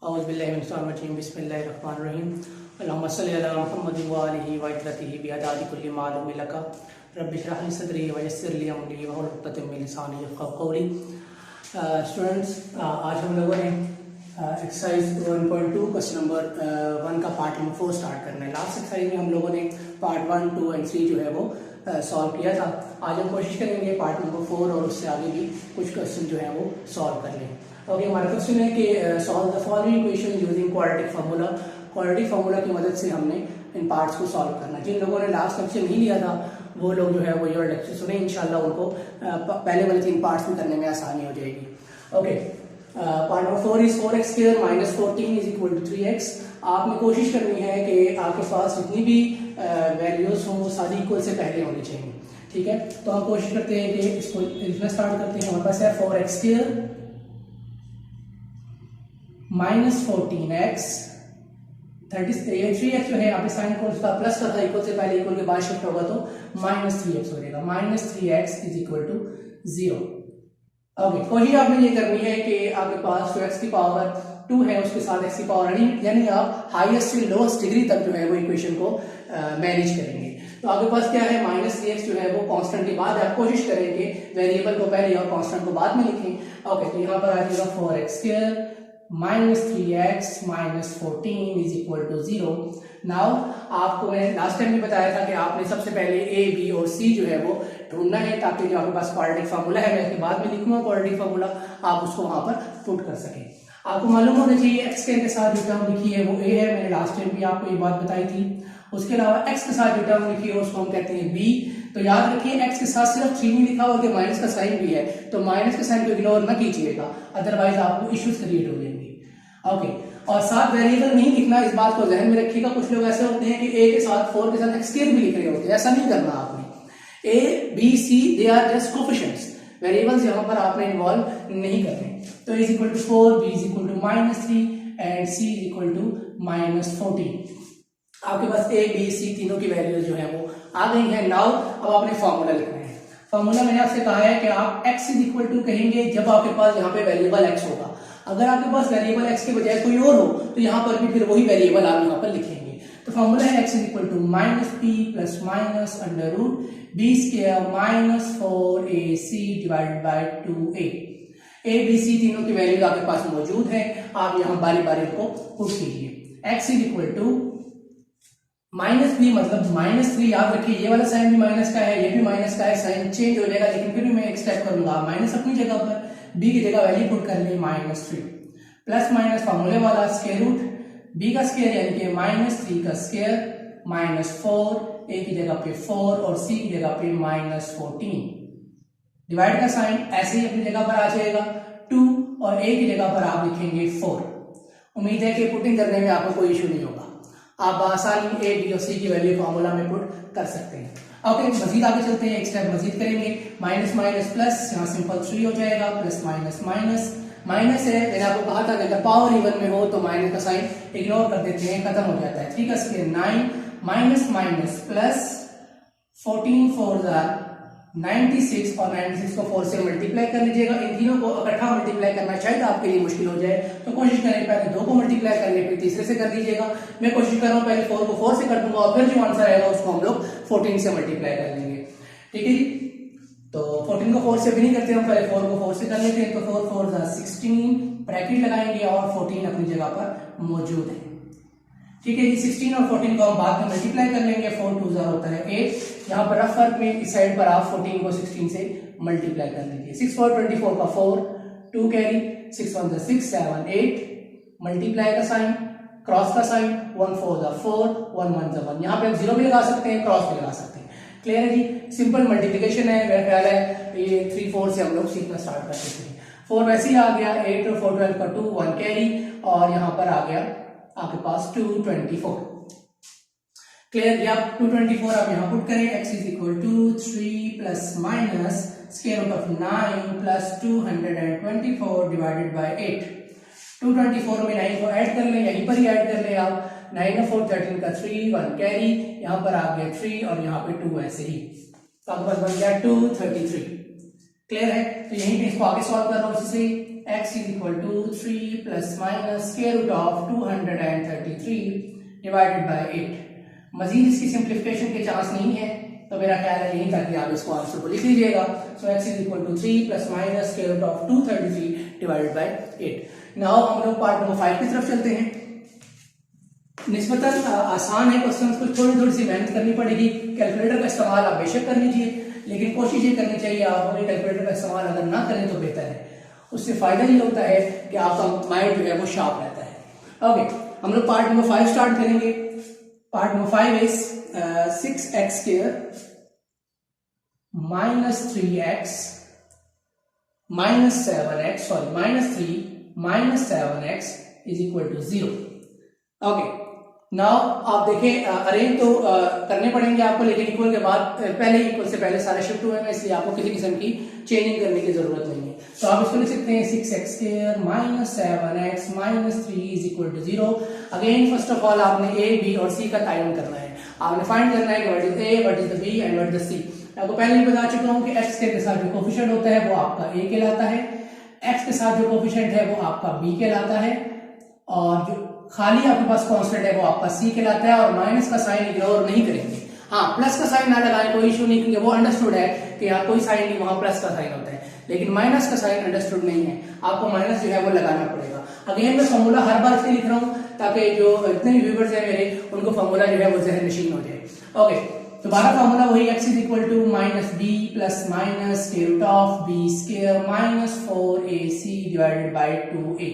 औज़ुबिल्लाहिमिनश्शैतानिर्रजीम बिस्मिल्लाहिर्रहमानिर्रहीम अल्लाहुम्मा सल्लि अला मुहम्मदिन व आलिहि व इत्रतिहि बिअदादि कुल्लि मालूम लका रब्बि इश्रह ली सदरी व यस्सिर ली अमरी वहलुल उक़दतम मिन लिसानी यफ़क़हू क़ौली। स्टूडेंट्स, आज हम लोगों ने एक्सरसाइज 1.2 क्वेश्चन नंबर 1 का पार्ट नंबर 4 स्टार्ट करना है। लास्ट एक्सरसाइज में हम लोगों ने पार्ट 1, 2 एंड 3 जो है वो सॉल्व किया था। आज हम कोशिश करेंगे पार्ट नंबर 4 और उससे आगे भी कुछ क्वेश्चन जो है वो सॉल्व कर लें। ओके, हमारा क्वेश्चन है कि solve the following equation using quadratic formula. Quadratic formula की मदद से हमने इन पार्ट्स को सॉल्व करना। जिन लोगों ने लास्ट लेक्चर नहीं लिया था वो लोग जो है वो ये लेक्चर सुने, इंशाल्लाह उनको पहले वाले 3 पार्ट्स में करने में आसानी हो जाएगी। Okay, part number 4 is 4x square minus 14 is equal to 3x। आपने कोशिश करनी है कि आपके पास जितनी भी वैल्यूज हों वो सारी इक्वल से पहले होनी चाहिए। ठीक है, तो हम कोशिश करते हैं कि इसको लिखना स्टार्ट करते हैं। हमारे पास है 4x square minus 14x 3x जो है आप साइन को उसका प्लस का था, इक्वल से पहले इक्वल के बाद शिफ्ट होगा तो माइनस 3x हो जाएगा। Minus 3x is equal to 0। Okay, कोशिश आपने ये करनी है कि आपके पास जो x की पावर 2 है उसके साथ x की पावर यानी आप हाईएस्ट से लोएस्ट डिग्री तक जो है वो इक्वेशन को मैनेज करेंगे। तो आपके पास क्या है, माइनस 3x जो है वो कांस्टेंट के बाद आप कोशिश करेंगे वेरिएबल को पहले और कांस्टेंट को बाद में लिखें। ओके, तो यहाँ पर आ जाएगा 4x square minus 3x minus 14 is equal to 0। Now आपको मैंने लास्ट टाइम भी बताया था कि आपने सबसे पहले a, b और c जो है वो ढूंढना है, ताकि जो आपके पास क्वाड्रेटिक फार्मूला है, मैं इसके बाद में लिखूंगा क्वाड्रेटिक फार्मूला, आप उसको वहां पर पुट कर सकें। आपको मालूम होना चाहिए x के साथ जो टर्म लिखी है वो a है, मैंने लास्ट टाइम भी आपको ये बात बताई थी। उसके अलावा x के साथ जो टर्म लिखी है उसको हम कहते हैं b। तो याद रखिए x के साथ सिर्फ 3 नहीं लिखा हुआ कि माइनस का साइन भी है, तो माइनस के साइन को इग्नोर ना कीजिएगा, अदरवाइज आपको इश्यूज क्रिएट हो जाएंगे। ओके, और साथ वेरिएबल नहीं लिखना, इस बात को ध्यान में रखिएगा। कुछ लोग ऐसे होते हैं कि a के साथ 4 के साथ x स्क्वायर भी लिख रहे होते हैं, ऐसा नहीं करना आपने। a, b, c they are just coefficients, variables यहाँ पर आपने इन्वॉल्व नहीं करने। तो a is equal to 4, b is equal to minus 3 and c is equal to minus 14। आपके पास a, b, c तीनों की वैल्यूज जो है वो आ गई है। नाउ अब आपने फॉर्मूला लिखना है। फॉर्मूला मैंने आपसे कहा है कि आप x इज इक्वल टू कहेंगे जब आपके पास यहाँ पे वेरिएबल x होगा। अगर आपके पास वेरिएबल x के बजाय कोई और हो तो यहाँ पर भी फिर वही वेरिएबल आप यहाँ पर लिखेंगे। तो फॉर्मूला है x is equal to minus p plus minus under root b square minus 4ac divided by 2a। a, b, c तीनों की वैल्यूज आपके पास मौजूद है, आप यहाँ बारी बारी को पुट कीजिए। x is equal to minus b मतलब माइनस 3। याद रखिए ये वाला साइन भी माइनस का है, ये भी माइनस का है, साइन चेंज हो जाएगा, लेकिन फिर भी मैं एक स्टेप करूंगा। माइनस अपनी जगह पर, b की जगह वैल्यू पुट कर ली माइनस 3 प्लस माइनस फार्मूले वाला स्क्वायर रूट b का स्क्वायर यानी कि माइनस 3 का स्क्वायर माइनस 4, a की जगह पे 4 और c की जगह पे माइनस 14। डिवाइड का साइन ऐसे ही अपनी जगह पर आ जाएगा 2 और a की जगह पर आप लिखेंगे 4। उम्मीद है कि पुटिंग करने में आपको कोई इशू नहीं होगा, आप आसानी a, b और c की वैल्यू फार्मूला में पुट कर सकते हैं। ओके, मजीद आगे चलते हैं, एक स्टेप मजीद करेंगे। माइनस माइनस प्लस, यहाँ सिंपल 3 हो जाएगा, प्लस माइनस माइनस माइनस है। मैंने आपको कहा था कि अगर पावर इवन में हो तो माइनस का साइन इग्नोर कर देते हैं, खत्म हो जाता है। 3 का स्क्वायर 9 माइनस माइनस प्लस 14 4 96 और 96 को 4 से मल्टीप्लाई कर लीजिएगा। इन तीनों को इकट्ठा मल्टीप्लाई करना शायद आपके लिए मुश्किल हो जाए, तो कोशिश करें पहले 2 को मल्टीप्लाई करने फिर तीसरे से कर दीजिएगा। मैं कोशिश कर रहा हूँ पहले 4 को 4 से कर दूंगा और फिर जो आंसर आएगा उसको हम लोग 14 से मल्टीप्लाई कर लेंगे। ठीक है जी, तो 14 को 4 से भी नहीं करते, हम पहले 4 को 4 से कर लेते हैं। तो 4 4 16 ब्रैकेट लगाएंगे और 14 अपनी जगह पर मौजूद है। ठीक है जी, 16 और 14 को हम बाद में मल्टीप्लाई कर लेंगे। 4 2 होता है 8। यहाँ पर रफ वर्क में इस साइड पर आप 14 को 16 से मल्टीप्लाई कर लीजिए। 6 4 24 का 4 2 कैरी 6 1 6 7 8 मल्टीप्लाई का साइन क्रॉस का साइन 1 4 4 1 1 1। यहाँ पे आप 0 भी लगा सकते हैं, क्रॉस भी लगा सकते हैं। क्लियर है जी, सिंपल मल्टीप्लिकेशन है। मेरा ख्याल है ये 3 4 से हम लोग सीखना स्टार्ट कर सकते हैं। 4 वैसे ही आ गया, 8 और 4 12 का 2 1 कैरी और यहाँ पर आ गया आपके पास 224। क्लियर, आप 224 आप यहाँ पुट करें। x is equal to 3 plus minus square root of 9 plus 224 divided by 8। 224 में 9 को ऐड कर लें, यहीं पर ही ऐड कर लें आप। 9 और 4 13 का 3 1 कैरी, यहाँ पर आ गया 3 और यहाँ पे 2 ऐसे ही, तो आपके पास बन गया 233। क्लियर है, तो यहीं पे इसको आगे सॉल्व कर रहा हूँ। इससे x is equal to 3 plus minus square root of 233 divided by 8। मजीद इसकी सिंप्लीफिकेशन के चांस नहीं है, तो मेरा ख्याल है यहीं तक आप इसको आंसर को लिख लीजिएगा। So x is equal to 3 plus minus square root of 233 divided by 8। Now हम लोग पार्ट नंबर 5 की तरफ चलते हैं। निस्बतन आसान है क्वेश्चन, कुछ थोड़ी थोड़ी सी मेहनत करनी पड़ेगी। कैलकुलेटर का इस्तेमाल आप बेशक कर लीजिए, लेकिन कोशिश ये करनी चाहिए आप कैलकुलेटर का इस्तेमाल अगर ना करें तो बेहतर है। उससे फायदा ये होता है कि आपका माइंड जो है वो शार्प रहता है। ओके, हम लोग पार्ट नंबर 5 स्टार्ट करेंगे। Part number 5 is 6x square minus 3x minus 7x sorry minus 3 minus 7x is equal to 0। Okay, now आप देखें अरेंज तो करने पड़ेंगे आपको, लेकिन इक्वल के बाद पहले इक्वल से पहले सारे शिफ्ट हुए हैं, इसलिए आपको किसी किस्म की चेंजिंग करने की जरूरत नहीं है। तो आप इसको लिख सकते हैं 6x square minus 7x minus 3 is equal to 0। Again first of all आपने a, b और c का तायुन करना है। आपने फाइंड करना है कि what is a, what is the b and what is the c। आपको पहले ही बता चुका हूं कि x के साथ जो कोफिशिएंट होता है वो आपका a कहलाता है, x के साथ जो कोफिशिएंट है वो आपका b कहलाता है, और जो खाली आपके पास कांस्टेंट है वो आपका c कहलाता है। और माइनस का साइन इग्नोर नहीं करेंगे। हाँ, प्लस का साइन ना लगाएं, कोई इशू नहीं, क्योंकि वो अंडरस्टूड है कि यहाँ कोई साइन नहीं, वहां प्लस का साइन होता है, लेकिन माइनस का साइन अंडरस्टूड नहीं है, आपको माइनस जो है वो लगाना पड़ेगा। अगेन मैं फॉर्मूला हर बार इसलिए लिख रहा हूँ ताकि जो इतने भी व्यूअर्स हैं मेरे, उनको फॉर्मूला जो है वो जहन नशीन हो जाए। ओके, दोबारा फॉर्मूला वही x is equal to minus b plus minus square root of b square minus 4ac divided by 2a।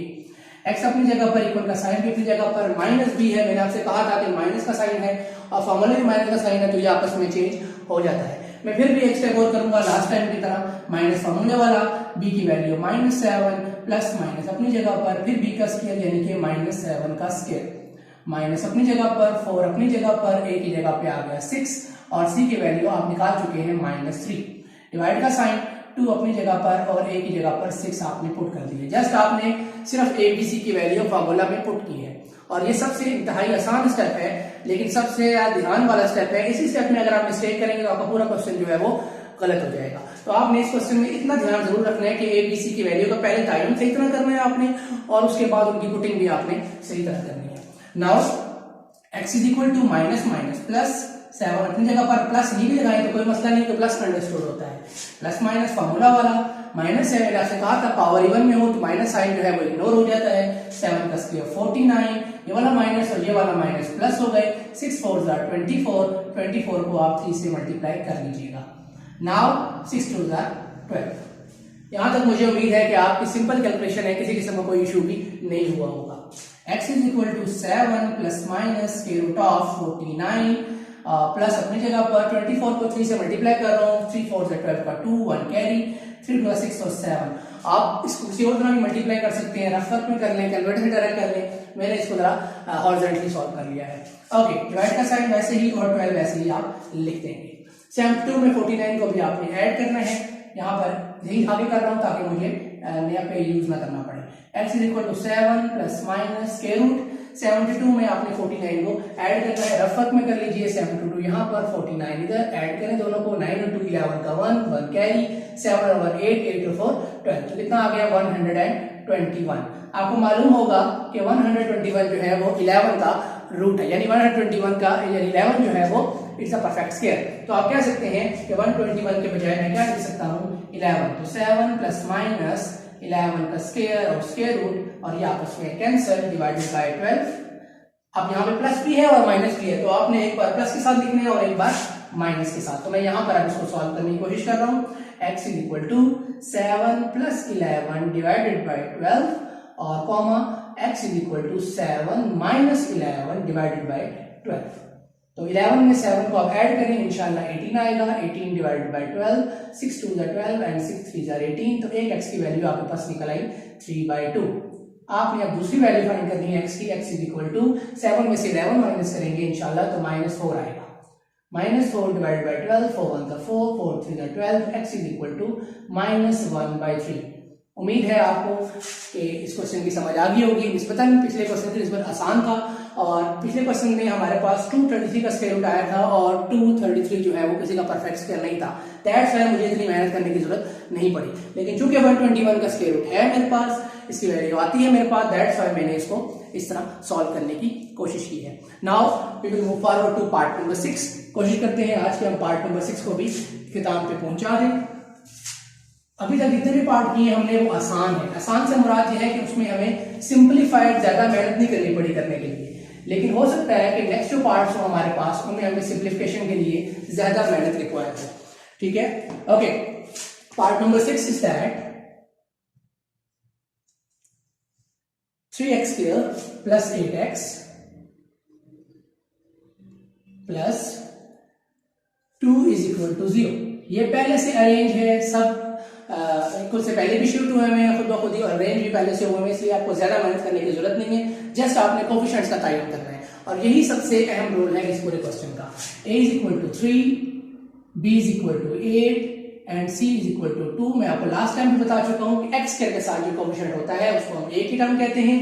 x अपनी जगह पर, इक्वल का साइन भी अपनी जगह पर, माइनस बी है, मैंने आपसे कहा था कि माइनस का साइन है और फॉर्मूले में माइनस का साइन है, तो ये आपस में चेंज हो जाता है। मैं फिर भी एक स्टेप और करूंगा लास्ट टाइम की तरह, माइनस फॉर्मूले वाला, b की वैल्यू माइनस 7 प्लस माइनस अपनी जगह पर, फिर b का स्क्वायर यानी कि माइनस 7 का स्क्वायर, माइनस अपनी जगह पर, 4 अपनी जगह पर, a की जगह पे आ गया 6 और c की वैल्यू आप निकाल चुके हैं माइनस 3। डिवाइड का साइन 2 अपनी जगह पर और a की जगह पर 6 आपने पुट कर दिए। जस्ट आपने सिर्फ a b c की वैल्यू फॉर्मूला में पुट की है, और ये सबसे इंतहाई आसान स्टेप है, लेकिन सबसे ध्यान वाला स्टेप है। इसी स्टेप में अगर आप मिस्टेक करेंगे तो आपका पूरा क्वेश्चन जो है वो गलत हो जाएगा। तो आपने इस क्वेश्चन में इतना ध्यान जरूर रखना है कि a b c की वैल्यू का पहले तायुन सही तरह करना है आपने, और उसके बाद उनकी पुटिंग भी आपने सही तरह करनी है। Now x is equal to minus minus plus 7 अपनी जगह पर, प्लस नहीं भी लगाए तो कोई मसला नहीं, तो प्लस अंडरस्टूड होता है। प्लस माइनस फॉर्मूला वाला, माइनस है, मैंने आपसे कहा था पावर इवन में हो तो माइनस साइन जो है वो इग्नोर हो जाता है। 7 का स्क्वायर 49, ये वाला माइनस और ये वाला माइनस प्लस हो गए, 6 4 24, 24 को आप 3 से मल्टीप्लाई कर लीजिएगा। नाउ 6 2 12। यहां तक मुझे उम्मीद है कि आपकी सिंपल कैलकुलेशन है, किसी किस्म का कोई इशू भी नहीं हुआ होगा। x is equal to 7 plus minus square root of 49 plus अपनी जगह पर 24 को 3 से मल्टीप्लाई कर रहा हूँ, 3 4 12 का 2 1 कैरी, 3 2 6 और 7। आप इसको किसी और तरह भी मल्टीप्लाई कर सकते हैं, रफ में कर लें, कैलकुलेटर की तरह कर लें, मैंने इसको जरा हॉरिजॉन्टली सॉल्व कर लिया है। ओके, डिवाइड का साइन वैसे ही और 12 वैसे ही आप लिख देंगे। 72 में 49 को भी आपने ऐड करना है, यहाँ पर यही आगे कर रहा हूँ ताकि मुझे नया पे यूज ना करना पड़े। x is equal to 7 plus minus square root 72 में आपने 49 को ऐड करना है, रफत में कर लीजिए। 72 यहाँ पर 49 इधर, ऐड करें दोनों को, 9 और 2 11 का 1 कैरी, 7 और 8 8 और 4 12, तो कितना आ गया 121। आपको मालूम होगा कि 121 जो है वो 11 का रूट है, यानी 121 का 11 जो है वो इट्स अ परफेक्ट स्क्वायर। तो आप कह सकते हैं कि 121 के बजाय मैं क्या लिख सकता हूँ 11, तो 7 प्लस माइनस 11 का स्क्वायर और स्क्वायर रूट, और ये आपस में कैंसिल, डिवाइडेड बाय 12। अब यहाँ पे प्लस भी है और माइनस भी है, तो आपने एक बार प्लस के साथ लिखना है और एक बार माइनस के साथ। तो मैं यहाँ पर अब इसको सॉल्व करने की कोशिश कर रहा हूँ। x is equal to 7 plus 11 divided by 12 और comma x is equal to 7 minus 11 divided by 12। तो 11 में 7 को आप ऐड करें, इंशाल्लाह 18 आएगा। 18 डिवाइडेड बाय 12, 6 2 12 एंड 6 3 18, तो एक x की वैल्यू आपके पास निकल आई 3/2। आपने अब दूसरी वैल्यू फाइंड करनी है x की। x इज इक्वल टू 7 में से 11 माइनस करेंगे इंशाल्लाह तो -4 आएगा। -4 divided by 12, 4 1 4, 4 3 12, x is equal to -1/3। उम्मीद है आपको कि इस क्वेश्चन की समझ आ गई होगी। निस्बतन पिछले क्वेश्चन की निस्बत आसान था और पिछले क्वेश्चन में हमारे पास 233 का स्क्वायर रूट आया था और 233 जो है वो किसी का परफेक्ट स्क्वायर नहीं था। दैट्स व्हाई मुझे इतनी मेहनत करने की जरूरत नहीं पड़ी। लेकिन चूंकि 121 का स्क्वायर रूट है मेरे पास, इसकी वैल्यू आती है मेरे पास, दैट्स व्हाई मैंने इसको इस तरह सॉल्व करने की कोशिश की है। Now we will move forward to part number 6। कोशिश करते हैं आज के हम पार्ट नंबर 6 को भी किताब पे पहुंचा दें। अभी तक जितने भी पार्ट किए हमने वो आसान है। आसान से मुराद ये है कि उसमें हमें सिंपलीफाइड, ज्यादा मेहनत नहीं करनी पड़ी करने के लिए। लेकिन हो सकता है कि नेक्स्ट जो पार्ट्स हो हमारे पास उनमें हमें सिंपलीफिकेशन के लिए ज्यादा मेहनत रिक्वायर्ड हो। ठीक है, okay. Part number 6 is that 3x square plus 8x plus 2 is equal to 0। ये पहले से अरेंज है, सब इक्वल से पहले भी शिफ्ट हुए हैं खुद ब खुद ही, और रेंज भी पहले से हुए हैं, इसलिए आपको ज्यादा मेहनत करने की जरूरत नहीं है। जस्ट आपने कोफिशिएंट्स का तयन करना है और यही सबसे अहम रोल है इस पूरे क्वेश्चन का। a is equal to 3, b is equal to 8 and c is equal to 2। मैं आपको लास्ट टाइम भी बता चुका हूं कि x स्क्वायर के साथ जो कोफिशिएंट होता है उसको हम a की टर्म कहते हैं,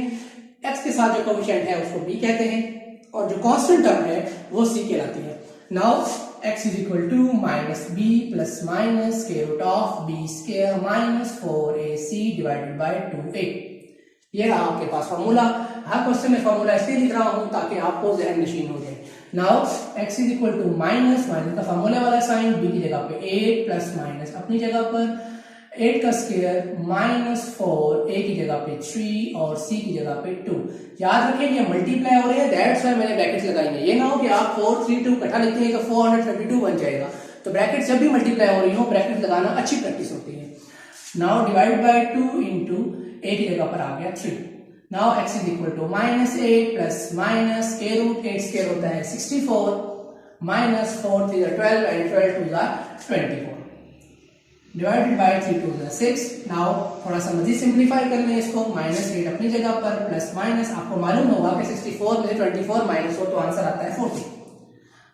x के साथ जो कोफिशिएंट है उसको b कहते हैं, और जो कांस्टेंट टर्म है वो c कहलाती है। Now x is equal to minus b plus minus square root of b square minus 4ac divided by 2a। ये रहा आपके पास फॉर्मूला। हर क्वेश्चन में फॉर्मूला इसलिए लिख रहा हूं ताकि आपको जहन नशीन हो जाए। Now x is equal to minus का फॉर्मूला वाला साइन, b की जगह पे 8 प्लस माइनस अपनी जगह पर 8 का स्क्वायर माइनस 4 a की जगह पे 3 और c की जगह पे 2। याद रखें ये मल्टीप्लाई हो रहे हैं, दैट्स व्हाई मैंने ब्रैकेट्स लगाई हैं। ये ना हो कि आप 4 3 2 इकट्ठा लिखते हैं तो 432 बन जाएगा। तो ब्रैकेट जब भी मल्टीप्लाई हो रही हो ब्रैकेट लगाना अच्छी प्रैक्टिस होती है। Now divide by 2 into a की जगह पर आ गया 3। Now x is equal to minus 8 plus minus square root 8 square होता है 64 माइनस 4 3 12 एंड 12 2 24 डिवाइडेड बाय 3 2 6। नाउ थोड़ा सा मजीद सिंपलीफाई कर लें इसको, माइनस 8 अपनी जगह पर प्लस माइनस, आपको मालूम होगा कि 64 में से 24 माइनस हो तो आंसर आता है 40।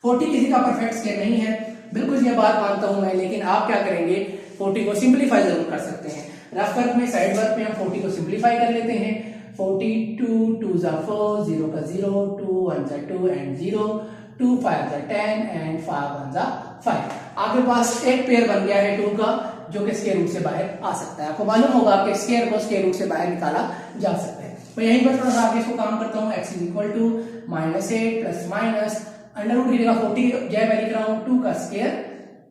40 किसी का परफेक्ट स्क्वायर नहीं है, बिल्कुल ये बात मानता हूं मैं, लेकिन आप क्या करेंगे 40 को सिंपलीफाई जरूर कर सकते हैं। रफ वर्क में, साइड वर्क में हम 40 को सिंपलीफाई कर लेते हैं। 42 2 4 0 का 0 2 1 2 एंड 0 2 5 10 एंड 5 1 5। आपके पास एक पेयर बन गया है 2 का जो कि स्क्वायर रूट से बाहर आ सकता है। आपको मालूम होगा कि स्क्वायर को स्क्वायर रूट से बाहर निकाला जा सकता है। तो यहीं पर थोड़ा सा आगे इसको काम करता हूं। x is equal to minus 8 plus minus under root की जगह 40 जय मैं लिख रहा हूं 2 का square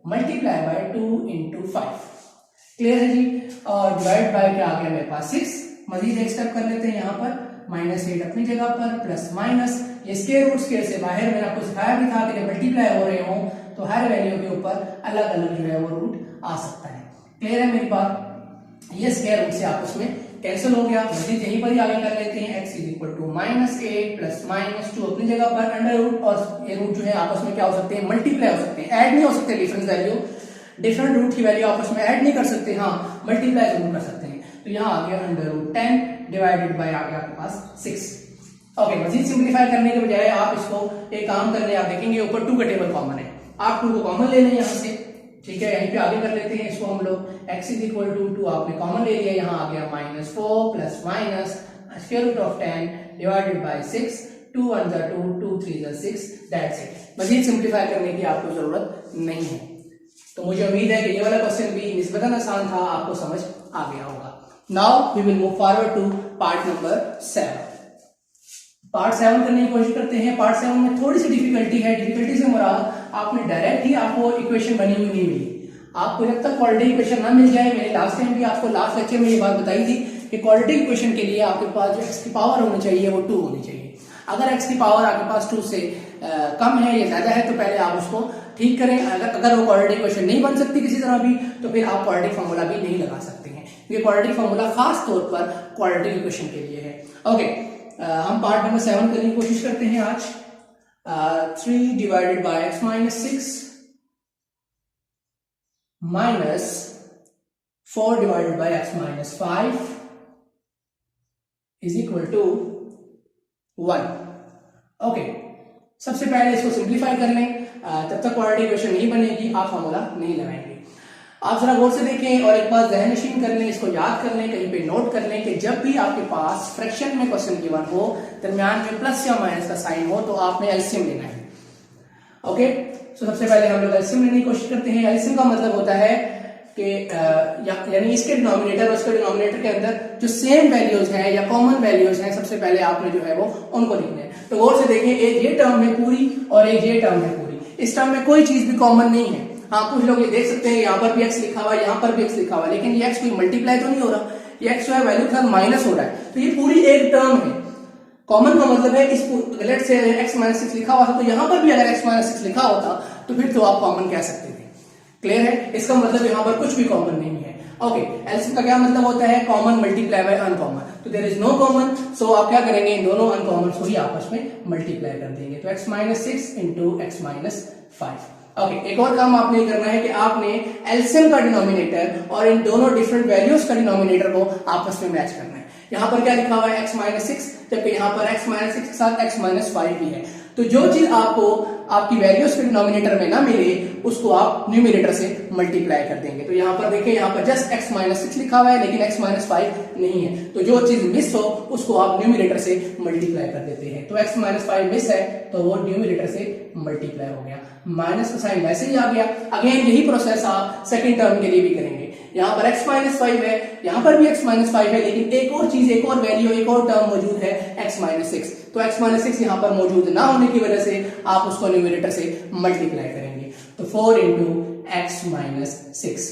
multiply by 2 into 5। Clear है जी। और डिवाइड बाय क्या आ गया मेरे पास 6। मजीद एक स्टेप कर लेते हैं यहाँ पर, माइनस 8 अपनी जगह पर प्लस माइनस, ये स्क्वायर रूट स्क्वायर से बाहर मैंने आपको सिखाया भी था कि जब मल्टीप्लाई हो रहे हो तो हर वैल्यू के ऊपर अलग अलग जो है वो रूट आ सकता है। क्लियर है मेरी बात। ये स्क्वायर रूट से आपस में कैंसिल हो गया। मजीद यहीं पर ही आगे कर लेते हैं। x is equal to minus 8 plus minus 2 अपनी जगह पर अंडर रूट, और ये रूट जो है आपस में क्या हो सकते हैं मल्टीप्लाई हो सकते हैं, ऐड नहीं हो सकते। डिफरेंस वैल्यू, डिफरेंट रूट की वैल्यू आपस में ऐड नहीं कर सकते, हाँ मल्टीप्लाई जरूर कर सकते हैं। तो यहाँ आ गया अंडर रूट 10 डिवाइडेड बाय आ गया आपके पास 6। ओके, मजीद सिंपलीफाई करने के बजाय आप इसको एक काम कर लें, आप देखेंगे ऊपर 2 का टेबल कॉमन है, आप 2 को कॉमन ले लें यहाँ से। ठीक है, यहीं पे आगे कर लेते हैं इसको हम लोग। x इज इक्वल टू 2 आपने कॉमन ले लिया, यहाँ आ गया minus 4 plus minus square root of 10 divided by 6 2 1 2 2 3 6 that's it. मजीद सिंपलीफाई करने की आपको जरूरत नहीं है। तो मुझे उम्मीद है कि ये वाला क्वेश्चन भी निस्बतन आसान था, आपको समझ आ गया होगा। Now we will move forward to part number 7। Part 7 करने की कोशिश करते हैं। पार्ट 7 में थोड़ी सी डिफिकल्टी है। डिफिकल्टी से मुराद आपने डायरेक्ट ही आपको इक्वेशन बनी हुई नहीं मिली, आपको जब तक क्वाड्रेटिक इक्वेशन ना मिल जाए, मैंने लास्ट टाइम भी आपको लास्ट लेक्चर में ये बात बताई थी कि क्वाड्रेटिक इक्वेशन के लिए आपके पास जो x की पावर होनी चाहिए वो 2 होनी चाहिए। अगर x की पावर आपके पास 2 से कम है या ज्यादा है तो पहले आप उसको ठीक करें। अगर वो क्वाड्रेटिक इक्वेशन नहीं बन सकती किसी तरह भी तो फिर आप क्वाड्रेटिक फॉर्मूला भी नहीं लगा सकते हैं, क्योंकि क्वाड्रेटिक फॉर्मूला खास तौर पर क्वाड्रेटिक इक्वेशन के लिए है। ओके, हम पार्ट नंबर 7 करने की कोशिश करते हैं आज। 3 divided by x minus 6 minus 4 divided by x minus 5 is equal to 1। Okay, सबसे पहले इसको सिंप्लीफाई कर लें। तब तक क्वाड्रेटिक इक्वेशन नहीं बनेगी, आप फॉर्मूला नहीं लगाएंगे। आप जरा गौर से देखें और एक बार ज़हन नशीन कर लें, इसको याद कर लें, कहीं पे नोट कर लें कि जब भी आपके पास फ्रैक्शन में क्वेश्चन गिवन हो, दरमियान में प्लस या माइनस का साइन हो, तो आपने एलसीएम लेना है। ओके, तो सबसे पहले हम लोग एलसीएम लेने की कोशिश करते हैं। एलसीएम का मतलब होता है कि यानी इसके डिनोमिनेटर और इसके डिनोमिनेटर के अंदर जो सेम वैल्यूज हैं या कॉमन वैल्यूज हैं, सबसे पहले आपने जो है वो उनको लिखना है। तो गौर से देखें, एक ये टर्म है पूरी और एक ये टर्म है पूरी। इस टर्म में कोई चीज भी कॉमन नहीं है। हाँ, कुछ लोग ये देख सकते हैं यहाँ पर भी एक्स लिखा हुआ है, यहाँ पर भी एक्स लिखा हुआ है, लेकिन ये एक्स कोई मल्टीप्लाई तो नहीं हो रहा, ये एक्स जो है वैल्यू के साथ माइनस हो रहा है। तो ये पूरी एक टर्म है। कॉमन का मतलब है इस लेट से x माइनस 6 लिखा हुआ था, तो यहाँ पर भी अगर x माइनस 6 लिखा होता तो फिर तो आप कॉमन कह सकते थे। क्लियर है? इसका मतलब यहाँ पर कुछ भी कॉमन नहीं है। ओके, एलसीएम का क्या मतलब होता है? Common multiply by uncommon. तो देयर इज नो कॉमन, सो आप क्या करेंगे, इन दोनों अनकॉमन को ही आपस में मल्टीप्लाई कर देंगे। तो x minus 6 into x minus 5। Okay, एक और काम आपने करना है कि आपने एलसीएम का डिनोमिनेटर और इन दोनों डिफरेंट वैल्यूज का डिनोमिनेटर को आपस में मैच करना है। यहाँ पर क्या लिखा हुआ है? x माइनस 6, जबकि यहाँ पर x माइनस 6 के साथ x माइनस 5 भी है। तो जो चीज आपको आपकी वैल्यूज के डिनोमिनेटर में ना मिले, उसको आप न्यूमरेटर से मल्टीप्लाई कर देंगे। तो यहाँ पर देखिए, यहाँ पर जस्ट x माइनस 6 लिखा हुआ है, लेकिन x माइनस 5 नहीं है। तो जो चीज मिस हो उसको आप न्यूमरेटर से मल्टीप्लाई कर देते हैं। तो x माइनस 5 मिस है, तो वो न्यूमरेटर से मल्टीप्लाई हो गया। माइनस का साइन वैसे ही आ गया। अगेन यही प्रोसेस आप सेकंड टर्म के लिए भी करेंगे। यहाँ पर x माइनस 5 है, यहाँ पर भी x माइनस 5 है, लेकिन एक और चीज, एक और वैल्यू, एक और टर्म मौजूद है x माइनस 6। तो x माइनस 6 यहाँ पर मौजूद ना होने की वजह से आप उसको न्यूमरेटर से मल्टीप्लाई करेंगे। तो 4 इंटू एक्स माइनस 6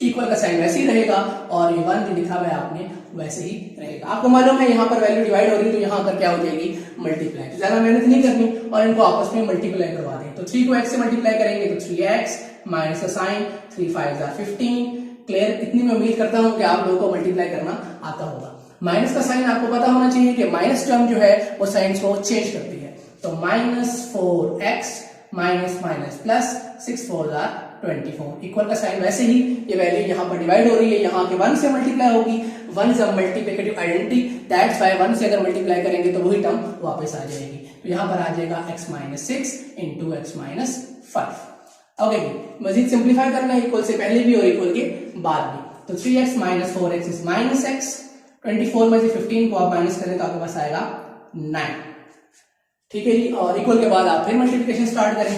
इक्वल का साइन वैसे ही रहेगा और ये 1 जो लिखा हुआ है आपने वैसे ही रहेगा। आपको मालूम है यहाँ पर वैल्यू डिवाइड हो रही है, तो यहाँ पर क्या हो जाएगी? मल्टीप्लाई। तो ज्यादा मेहनत नहीं करनी और इनको आपस में मल्टीप्लाई करवा दें। तो 3 को x से मल्टीप्लाई करेंगे तो 3x माइनस का साइन 3 5 15। क्लियर? इतनी मैं उम्मीद करता हूं कि आप लोगों को मल्टीप्लाई करना आता होगा। माइनस का साइन आपको पता होना चाहिए कि माइनस टर्म जो है वो साइन को चेंज करती है। तो minus 4x minus minus plus 6 4 24 equal का साइन वैसे ही ये वैल्यू यहाँ पर डिवाइड हो रही है, यहाँ के 1 से मल्टीप्लाई होगी। 1 is a multiplicative identity, that's why 1 से अगर मल्टीप्लाई करेंगे तो वही टर्म वापस आ जाएगी। तो यहाँ पर आ जाएगा x minus 6 into X minus 5। Okay, मजीद सिंप्लीफाई करना है, इक्वल से पहले भी और इक्वल के बाद भी। तो 3x minus 4x is minus x। 24 में से 15 को आप माइनस करें तो आपके पास आएगा 9। ठीक है जी, और इक्वल के बाद आप फिर मल्टीप्लिकेशन स्टार्ट करें।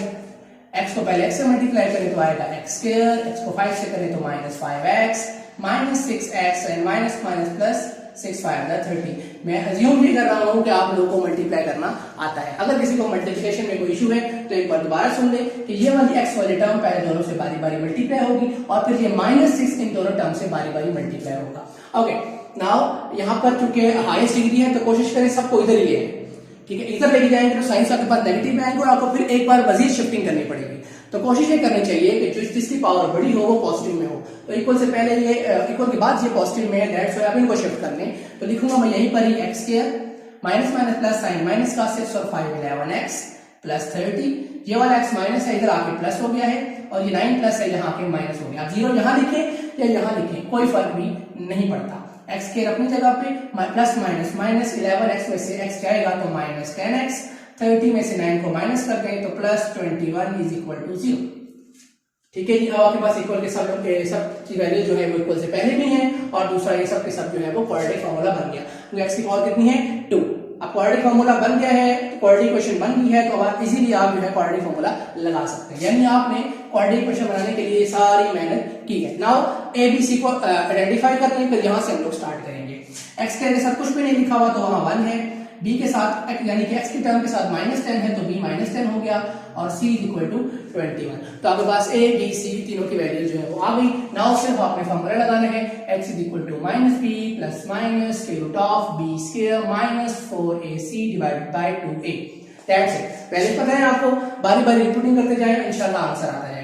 x को पहले x से मल्टीप्लाई करें तो आएगा x स्क्वायर, x को 5 से करें तो minus 5x minus 6x and minus minus plus 6 5 30। मैं अज्यूम भी कर रहा हूं कि आप लोगों को मल्टीप्लाई करना आता है। अगर किसी को मल्टीप्लिकेशन में कोई इशू है तो एक बार दोबारा सुन ले कि ये वाली x वाली टर्म पहले दोनों से बारी बारी मल्टीप्लाई होगी और फिर ये माइनस 6 इन दोनों टर्म से बारी बारी मल्टीप्लाई होगा। ओके, नाउ यहाँ पर चूंकि हाईएस्ट डिग्री है तो कोशिश करें सबको इधर ही ले। ठीक है, इधर लेके जाएंगे तो साइंस आपके पास नेगेटिव में आएंगे और आपको फिर एक बार मजीद शिफ्टिंग करनी पड़ेगी। तो कोशिश ये करनी चाहिए कि जिसकी पावर बड़ी हो वो पॉजिटिव में हो। तो इक्वल से पहले ये इक्वल के बाद ये पॉजिटिव में है, दैट्स व्हाई आप इनको शिफ्ट कर लें। तो लिखूंगा मैं यहीं पर ही x square minus minus plus sign minus का 6 और 5 11x प्लस 30। ये वाला x माइनस है, इधर आके प्लस हो गया है और ये 9 प्लस है, यहाँ आके माइनस हो गया। आप 0 यहाँ लिखें या यहाँ लिखें कोई फर्क भी नहीं पड़ता। x स्क्वायर अपनी जगह पे, प्लस माइनस माइनस 11x में से x जाएगा तो माइनस 10x, 30 में से 9 को माइनस कर दें तो प्लस 21 इज इक्वल टू 0। ठीक है जी, अब आपके पास इक्वल के सब की वैल्यू जो है वो इक्वल से पहले भी है और दूसरा ये सब के सब जो है वो क्वाड्रेटिक फार्मूला बन गया। तो x की पावर कितनी है? 2। अब क्वाड्रेटिक फार्मूला बन गया है, क्वाड्रेटिक इक्वेशन बन गई है, तो अब इजीली आप जो है क्वाड्रेटिक फार्मूला लगा सकते हैं। यानी आपने क्वाड्रेटिक इक्वेशन बनाने के लिए सारी मेहनत की है। नाउ ABC को आइडेंटिफाई करने के लिए यहाँ से हम लोग स्टार्ट करेंगे। x के साथ कुछ भी नहीं लिखा हुआ तो वहां 1 है, b के साथ यानी कि x की टर्म के साथ माइनस 10 है तो b माइनस 10 हो गया और c इज इक्वल टू 21। तो आपके पास a b c तीनों की वैल्यू जो है वो आ गई। नाउ सिर्फ आपने फॉर्मूला लगाना है, x is equal to minus b plus minus square root of b square minus 4ac divided by 2a। That's it. Value पता है आपको, बारी बारी रिपीटिंग करते जाए, इंशाल्लाह आंसर आता जाएगा।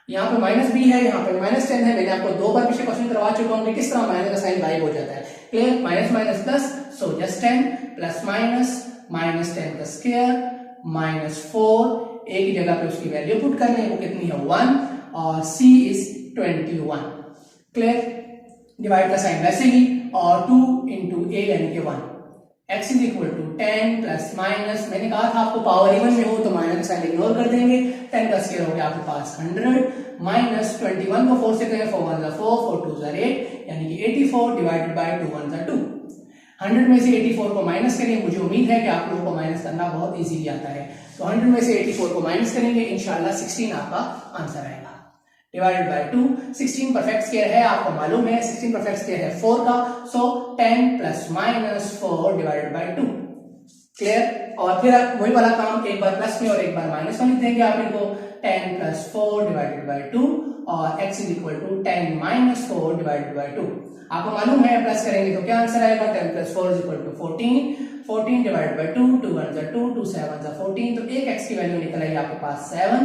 यहाँ पे माइनस b है, यहाँ पे माइनस 10 है। मैंने आपको 2 बार पिछले क्वेश्चन करवा चुका हूँ कि किस तरह माइनस का साइन गायब हो जाता है। Clear? Minus minus plus, so just 10 plus minus minus 10 का स्क्वायर माइनस 4, एक ही जगह पे उसकी वैल्यू पुट करनी है, वो कितनी है? 1 और c इज 21। क्लियर? डिवाइड का साइन वैसे ही और 2 इंटू a यानी कि 1। x is equal to 10 plus minus, मैंने कहा था आपको पावर इवन में हो तो माइनस साइन इग्नोर कर देंगे, 10 का स्क्वायर हो गया आपके पास 100 माइनस 21 को 4 से करें 4 1 4 4 2 8 यानी कि 84 डिवाइडेड बाय 2 1 2। 100 में से 84 को माइनस करेंगे, मुझे उम्मीद है कि आप लोगों को माइनस करना बहुत इजीली आता है, तो 100 में से 84 को माइनस करेंगे, इंशाल्लाह 16 आपका आंसर आएगा। डिवाइडेड बाय 2, 16 परफेक्ट स्क्वायर है आपको मालूम है, 16 परफेक्ट स्क्वायर है 4 का, सो 10 plus minus 4 divided by 2। Clear? और फिर वही वाला काम, एक बार प्लस में और एक बार माइनस में लिख देंगे आप इनको, 10 प्लस 4 डिवाइडेड बाय 2 और x is equal to 10 minus 4 divided by 2। आपको मालूम है प्लस करेंगे तो क्या आंसर आएगा, 10 plus 4 is equal to 14, 14 divided by 2, 2 1 जा 2, 2 7 जा 14, तो एक x की वैल्यू निकल आई आपके पास 7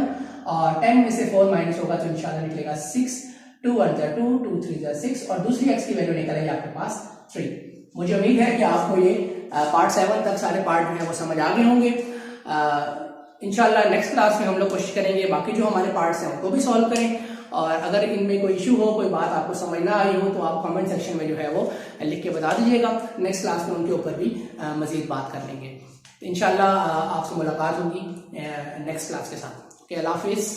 और 10 में से 4 माइनस होगा तो इंशाल्लाह निकलेगा 6, 2 1 जा 2, 2 3 जा 6 और दूसरी x की वैल्यू निकल आई आपके पास 3। मुझे उम्मीद है कि आपको ये पार्ट 7 तक सारे पार्ट जो है वो समझ आ गए होंगे। इंशाल्लाह नेक्स्ट क्लास में हम लोग कोशिश करेंगे बाकी जो हमारे पार्ट्स हैं उनको भी सॉल्व करें, और अगर इनमें कोई इशू हो, कोई बात आपको समझ ना आई हो तो आप कमेंट सेक्शन में जो है वो लिख के बता दीजिएगा, नेक्स्ट क्लास में उनके ऊपर भी मजीद बात कर लेंगे। इंशाल्लाह आपसे मुलाकात होगी नेक्स्ट क्लास के साथ। ओके, अल्लाह हाफिज़।